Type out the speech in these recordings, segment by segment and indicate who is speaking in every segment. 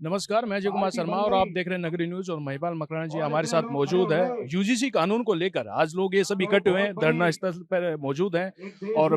Speaker 1: नमस्कार, मैं अजय कुमार शर्मा और आप देख रहे हैं नगरी न्यूज़ और महिपाल मकराना जी हमारे साथ मौजूद है। यूजीसी कानून को लेकर आज लोग ये सब इकट्ठे हुए हैं, धरना स्थल पर मौजूद हैं और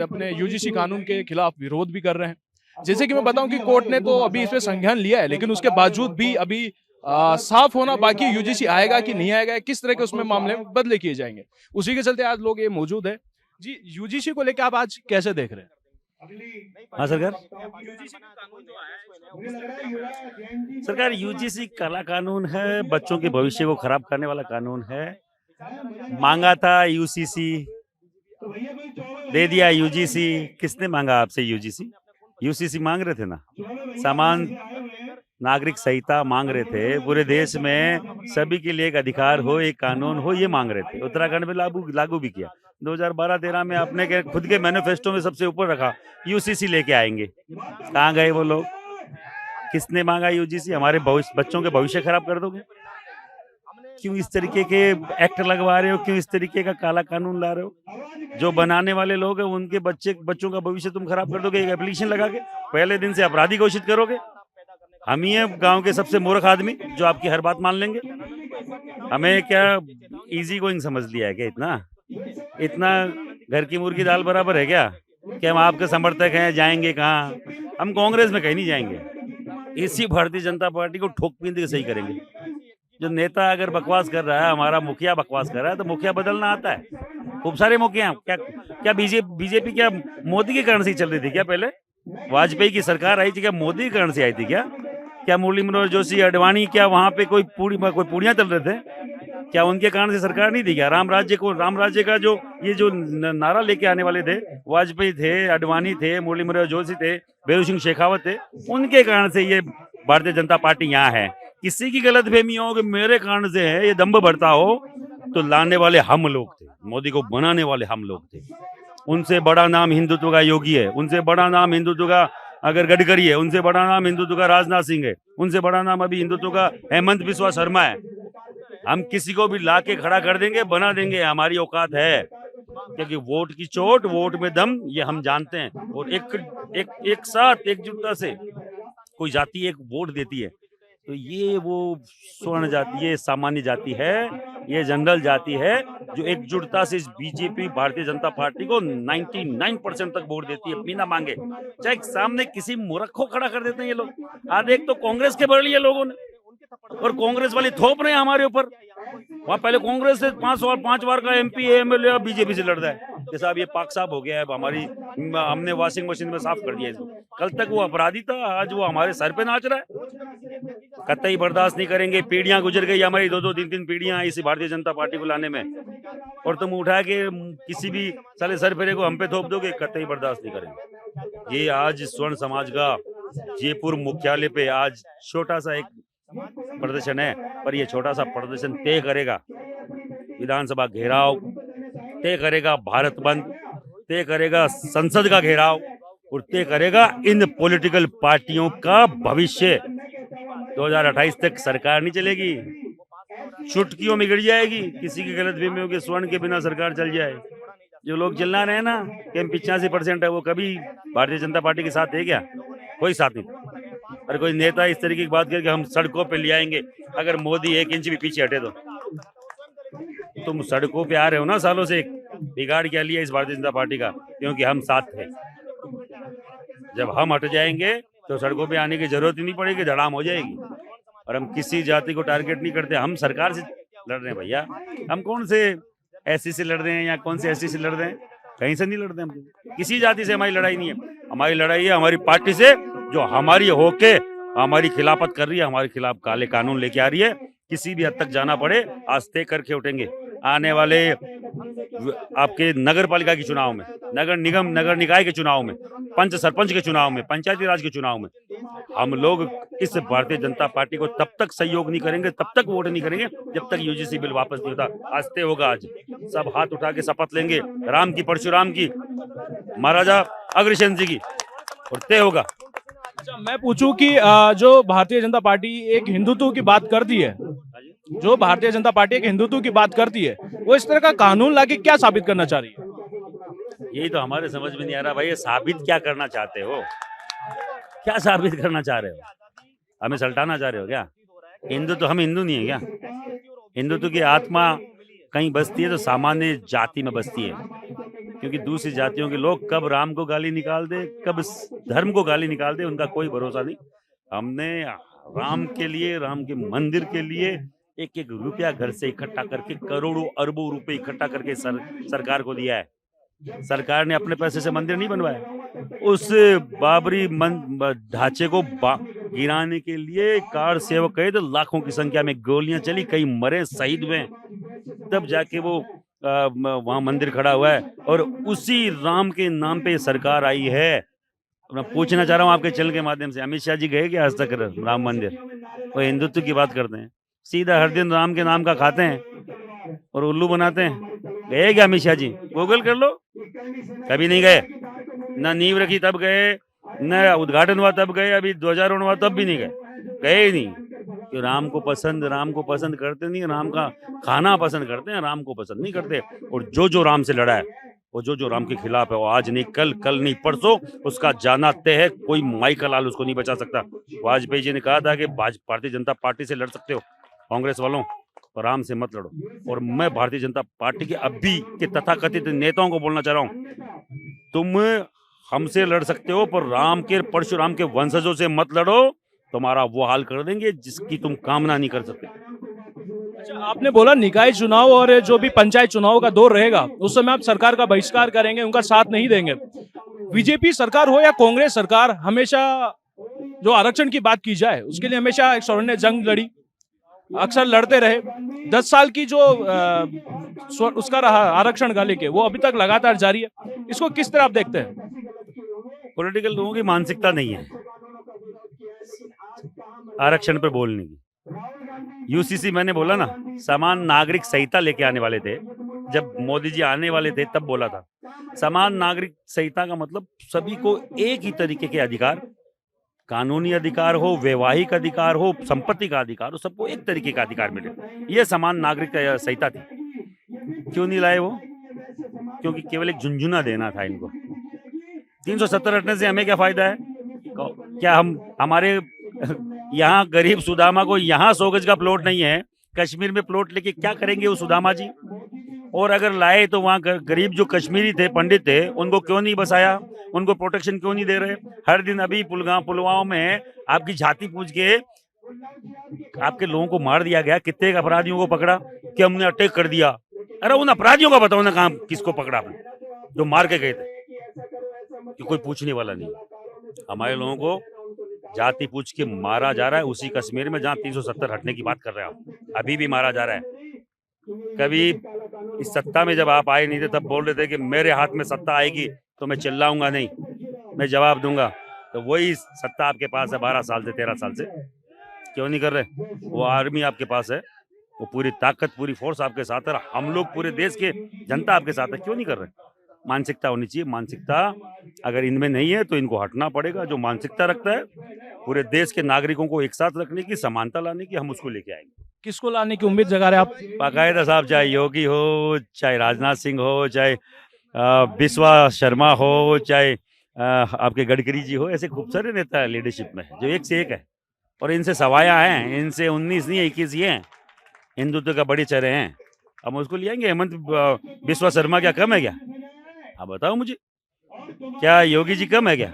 Speaker 1: अपने यूजीसी कानून के खिलाफ विरोध भी कर रहे हैं। जैसे कि मैं बताऊं कि कोर्ट ने तो अभी इस पे संज्ञान लिया है, लेकिन उसके बावजूद भी अभी साफ होना बाकी यूजीसी आएगा कि नहीं आएगा, किस तरह के उसमें मामले बदले किए जाएंगे। उसी के चलते आज लोग ये मौजूद है। जी, यूजीसी को लेकर आप आज कैसे देख रहे हैं?
Speaker 2: हाँ सरकार।
Speaker 1: यूजीसी का कानून जो आया है उसको किस तरह से आप देख रहे हैं?
Speaker 2: सरकार, यूजीसी काला कानून है, बच्चों के भविष्य को खराब करने वाला कानून है। मांगा था यूसीसी, दे दिया यूजीसी। किसने मांगा आपसे यूजीसी? यूसीसी मांग रहे थे ना, समान नागरिक संहिता मांग रहे थे। पूरे देश में सभी के लिए एक अधिकार हो, एक कानून हो, ये मांग रहे थे। उत्तराखंड में लागू भी किया। 2012-13 में आपने के खुद के मैनिफेस्टो में सबसे ऊपर रखा, यूसीसी लेके आएंगे। कहाँ गए वो लोग? किसने मांगा यूजीसी? हमारे बच्चों के भविष्य खराब कर दोगे। क्यों इस तरीके के एक्ट लगवा रहे हो? क्यों इस तरीके का काला कानून ला रहे हो? जो बनाने वाले लोग हैं उनके बच्चों का भविष्य तुम खराब कर दोगे। एक एप्लीकेशन लगा के पहले दिन से अपराधी घोषित करोगे। हम ही है गांव के सबसे मूर्ख आदमी जो आपकी हर बात मान लेंगे। हमें क्या इजी गोइंग समझ लिया है क्या? इतना घर की मुर्गी दाल बराबर है क्या कि हम आपके समर्थक हैं? जाएंगे कहाँ? हम कांग्रेस में कहीं नहीं जाएंगे। इसी भारतीय जनता पार्टी को ठोक पीट के सही करेंगे। जो नेता अगर बकवास कर रहा है, हमारा मुखिया बकवास कर रहा है, तो मुखिया बदलना आता है। खूब सारे मुखिया क्या बीजेपी क्या मोदी के कारण से चल रही थी क्या? पहले वाजपेयी की सरकार आई थी क्या? मोदी के कारण से आई थी क्या मुरली मनोहर जोशी, अडवाणी, क्या वहां पे कोई पूड़ियां चल रहे थे क्या? उनके कारण से सरकार नहीं थी क्या? राम राज्य का जो नारा लेके आने वाले थे, वाजपेयी थे, अडवाणी थे, मुरली मनोहर जोशी थे, बेरू सिंह शेखावत थे। उनके कारण से ये भारतीय जनता पार्टी यहाँ है। किसी की गलतफहमी हो कि मेरे कारण से है, ये दम्भ बढ़ता हो, तो लाने वाले हम लोग थे, मोदी को बनाने वाले हम लोग थे। उनसे बड़ा नाम हिंदुत्व का योगी है, उनसे बड़ा नाम हिंदुत्व का अगर गडकरी है, उनसे बड़ा नाम हिंदुत्व का राजनाथ सिंह है, उनसे बड़ा नाम अभी हिंदुत्व का हेमंत बिस्वा शर्मा है। हम किसी को भी ला के खड़ा कर देंगे, बना देंगे, हमारी औकात है। क्योंकि वोट की चोट, वोट में दम, ये हम जानते हैं। और एक साथ एकजुटता से कोई जाति एक वोट देती है, तो ये वो स्वर्ण जाति, ये सामान्य जाति है, ये जनरल जाति है जो एकजुटता से इस बीजेपी भारतीय जनता पार्टी को 99% तक वोट देती है बिना मांगे। चाहे सामने किसी मूर्ख को खड़ा कर देते हैं ये लोग। आज एक तो कांग्रेस के बढ़ लिए लोगों ने, और कांग्रेस वाले थोप रहे हैं हमारे ऊपर। वहां पहले कांग्रेस से 5 बार का एमपी एमएलए बीजेपी से लड़ रहा है। जैसा अब ये पाक साफ हो गया है, हमने वॉशिंग मशीन में साफ कर दिया इसको। कल तक वो अपराधी था, आज वो हमारे सर पे नाच रहा है। कतई बर्दाश्त नहीं करेंगे। पीढ़ियां गुजर गई हमारी, 2-2, 3-3 पीढ़ियां इसी भारतीय जनता पार्टी को लाने में, और तुम उठा के किसी भी साले सरफेरे को हम पे थोप दोगे। कतई बर्दाश्त नहीं करेंगे। ये आज स्वर्ण समाज का जयपुर मुख्यालय पे आज छोटा सा एक प्रदर्शन है, पर ये छोटा सा प्रदर्शन तय करेगा विधानसभा घेराव, तय करेगा भारत बंद, तय करेगा संसद का घेराव, और तय करेगा इन पॉलिटिकल पार्टियों का भविष्य। 2028 तक सरकार नहीं चलेगी, चुटकियों में गिर जाएगी। किसी की गलतफहमी हो कि स्वर्ण के बिना सरकार चल जाए। जो लोग चिल्ला रहे हैं ना कि हम 85% है, वो कभी भारतीय जनता पार्टी के साथ है क्या? कोई साथ नहीं। अरे कोई नेता इस तरीके की बात करके हम सड़कों पे ले आएंगे, अगर मोदी 1 इंच भी पीछे हटे तो। तुम सड़कों पे आ रहे हो ना सालों से, बिगाड़ क्या लिया इस भारतीय जनता पार्टी का? क्योंकि हम साथ थे। जब हम हट जाएंगे तो सड़कों पे आने की जरूरत ही नहीं पड़ेगी, धड़ाम हो जाएगी। और हम किसी जाति को टारगेट नहीं करते, हम सरकार से लड़ रहे हैं भैया। हम कौन से एससी से लड़ रहे हैं या कौन से एसटी से लड़ रहे हैं? कहीं से नहीं लड़ रहे हम। किसी जाति से हमारी लड़ाई नहीं है। हमारी लड़ाई है हमारी पार्टी से, जो हमारी होके हमारी खिलाफत कर रही है, हमारे खिलाफ काले कानून लेके आ रही है। किसी भी हद तक जाना पड़े, आज तय करके उठेंगे। आने वाले आपके नगर पालिका के चुनाव में, नगर निगम, नगर निकाय के चुनाव में, पंच सरपंच के चुनाव में, पंचायती राज के चुनाव में, हम लोग इस भारतीय जनता पार्टी को तब तक सहयोग नहीं करेंगे, तब तक वोट नहीं करेंगे, जब तक यूजीसी बिल वापस नहीं होता। आज तय होगा। आज सब हाथ उठा के शपथ लेंगे, राम की, परशुराम की, महाराजा अग्रसेन जी की, और तय होगा।
Speaker 1: अच्छा, मैं पूछूं कि जो भारतीय जनता पार्टी एक हिंदुत्व की बात करती है, जो भारतीय जनता पार्टी एक हिंदुत्व की बात करती है, वो इस तरह का कानून लाके क्या साबित करना चाह रही है?
Speaker 2: यही तो हमारे समझ में नहीं आ रहा भाई। ये साबित क्या करना चाहते हो? क्या साबित करना चाह रहे हो? हमें सल्टाना चाह रहे हो क्या? हिंदू तो हम हिंदू नहीं है क्या? हिंदुत्व की आत्मा कहीं बसती है तो सामान्य जाति में बसती है, क्योंकि दूसरी जातियों के लोग कब राम को गाली निकाल दे, कब धर्म को गाली निकाल दे, उनका कोई भरोसा नहीं। हमने राम के लिए, राम के मंदिर के लिए एक एक रुपया घर से इकट्ठा करके करोड़ों अरबों रुपए इकट्ठा करके सरकार को दिया है। सरकार ने अपने पैसे से मंदिर नहीं बनवाया। उस बाबरी ढांचे को गिराने के लिए कार सेवक गए तो लाखों की संख्या में गोलियां चली, कई मरे, शहीद हुए, तब जाके वो वहां मंदिर खड़ा हुआ है। और उसी राम के नाम पे सरकार आई है। मैं पूछना चाह रहा हूँ आपके चैनल के माध्यम से, अमित शाह जी गए क्या आज तक राम मंदिर? वो हिंदुत्व की बात करते हैं, सीधा हर दिन राम के नाम का खाते हैं और उल्लू बनाते हैं। गए क्या अमित शाह जी? गूगल कर लो, कभी नहीं गए। न नींव रखी तब गए, न उद्घाटन हुआ तब गए, अभी ध्वजारोहण हुआ तब भी नहीं गए ही नहीं। कि राम को पसंद करते नहीं, राम का खाना पसंद करते हैं, राम को पसंद नहीं करते। और जो राम से लड़ा है, वो जो राम के खिलाफ है, वो आज नहीं कल नहीं परसों उसका जाना तय है। कोई माई का लाल उसको नहीं बचा सकता। वाजपेयी जी ने कहा था कि भारतीय जनता पार्टी से लड़ सकते हो कांग्रेस वालों, पर राम से मत लड़ो। और मैं भारतीय जनता पार्टी के अभी के तथाकथित नेताओं को बोलना चाह रहा हूँ, तुम हमसे लड़ सकते हो पर राम के, परशुराम के वंशजों से मत लड़ो, तुम्हारा वो हाल कर देंगे जिसकी तुम कामना नहीं कर सकते।
Speaker 1: अच्छा, आपने बोला निकाय चुनाव और जो भी पंचायत चुनाव का दौर रहेगा उस समय आप सरकार का बहिष्कार करेंगे, उनका साथ नहीं देंगे। बीजेपी सरकार हो या कांग्रेस सरकार, हमेशा जो आरक्षण की बात की जाए उसके लिए हमेशा एक स्वर्णिम जंग लड़ी, अक्सर लड़ते रहे। 10 साल की जो उसका रहा आरक्षण का लेके, वो अभी तक लगातार जारी है। इसको किस तरह आप देखते हैं?
Speaker 2: पॉलिटिकल लोगों की मानसिकता नहीं है आरक्षण पर बोलने की। यूसीसी मैंने बोला ना, समान नागरिक संहिता लेके आने वाले थे, जब मोदी जी आने वाले थे तब बोला था। समान नागरिक संहिता का मतलब सभी को एक ही तरीके के अधिकार, कानूनी अधिकार हो, वैवाहिक अधिकार हो, संपत्ति का अधिकार हो, सबको एक तरीके का अधिकार मिले। ये समान नागरिक संहिता थी। क्यों नहीं लाए वो? क्योंकि केवल एक झुंझुना देना था इनको। 370 हटने से हमें क्या फायदा है? क्या हमारे यहाँ गरीब सुदामा को यहाँ 100 गज का प्लॉट नहीं है, कश्मीर में प्लॉट लेके क्या करेंगे वो सुदामा जी? और अगर लाए तो वहाँ गरीब जो कश्मीरी थे, पंडित थे, उनको क्यों नहीं बसाया? उनको प्रोटेक्शन क्यों नहीं दे रहे? हर दिन अभी पुलवामा में आपकी झाती पूछ के आपके लोगों को मार दिया गया। कितने अपराधियों को पकड़ा कि हमने अटैक कर दिया? अरे उन अपराधियों का बताओ ना, कहाँ किसको पकड़ा आपने जो मार के गए थे? कि कोई पूछने वाला नहीं। हमारे लोगों को जाति पूछ के मारा जा रहा है उसी कश्मीर में जहाँ 370 हटने की बात कर रहे हैं आप। अभी भी मारा जा रहा है। कभी इस सत्ता में जब आप आए नहीं थे तब बोल रहे थे कि मेरे हाथ में सत्ता आएगी तो मैं चिल्लाऊंगा नहीं, मैं जवाब दूंगा। तो वही सत्ता आपके पास है 12 साल से, 13 साल से। क्यों नहीं कर रहे? वो आर्मी आपके पास है, वो पूरी ताकत, पूरी फोर्स आपके साथ है, हम लोग पूरे देश के जनता आपके साथ है। क्यों नहीं कर रहे? मानसिकता होनी चाहिए। मानसिकता अगर इनमें नहीं है तो इनको हटना पड़ेगा। जो मानसिकता रखता है पूरे देश के नागरिकों को एक साथ रखने की, समानता लाने की, हम उसको लेके आएंगे।
Speaker 1: किसको लाने की उम्मीद जगा रहे आप?
Speaker 2: बाकायदा साहब, चाहे योगी हो, चाहे राजनाथ सिंह हो, चाहे बिस्वा शर्मा हो, चाहे आपके गडकरी जी हो, ऐसे खूब सारे नेता लीडरशिप में जो एक से एक है। और इनसे सवाया हैं, इनसे 19 नहीं 21 ही हैं, हिंदुत्व का बड़े चेहरे हैं। हम उसको ले आएंगे। हेमंत बिस्वा शर्मा क्या कम है क्या? आप बताओ मुझे, क्या योगी जी कम है क्या?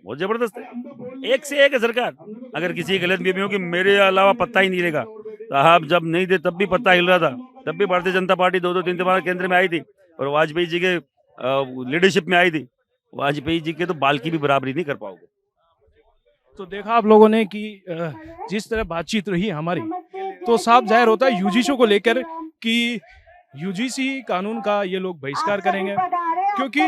Speaker 2: बहुत जबरदस्त है, एक से एक है सरकार। अगर किसी गलत भी हो कि मेरे अलावा पत्ता ही नहीं हिलेगा, साहब जब नहीं थे तब भी पत्ता हिल रहा था, तब भी भारतीय जनता पार्टी 2-2 3 बार केंद्र में आई थी और वाजपेयी जी के लीडरशिप में आई थी। वाजपेयी जी के तो बाल की भी बराबरी नहीं कर पाओगे।
Speaker 1: तो देखा आप लोगों ने कि जिस तरह बातचीत रही हमारी, तो साफ जाहिर होता है यूजीसी को लेकर कि यूजीसी कानून का ये लोग बहिष्कार करेंगे, क्योंकि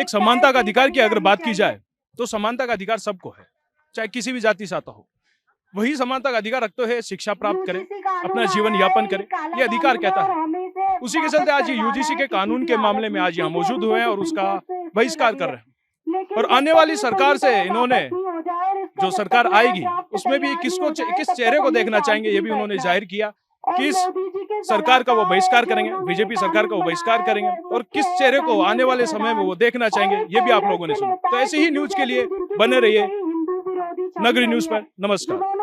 Speaker 1: एक समानता का अधिकार की अगर बात की जाए तो समानता का अधिकार सबको है, चाहे किसी भी जाति से आता हो। वही समानता का अधिकार रखते हुए शिक्षा प्राप्त करे, अपना जीवन यापन करे, ये अधिकार कहता है। उसी के चलते आज यूजीसी के कानून के मामले में आज यहाँ मौजूद हुए हैं और उसका बहिष्कार कर रहे हैं। और आने वाली सरकार से इन्होंने, जो सरकार आएगी उसमें भी किस चेहरे को देखना चाहेंगे, ये भी उन्होंने जाहिर किया। किस सरकार का वो बहिष्कार करेंगे, बीजेपी सरकार का वो बहिष्कार करेंगे, और किस चेहरे को आने वाले समय में वो देखना चाहेंगे, ये भी आप लोगों ने सुना। तो ऐसे ही न्यूज के लिए बने रहिए। नगरी न्यूज पर। नमस्कार।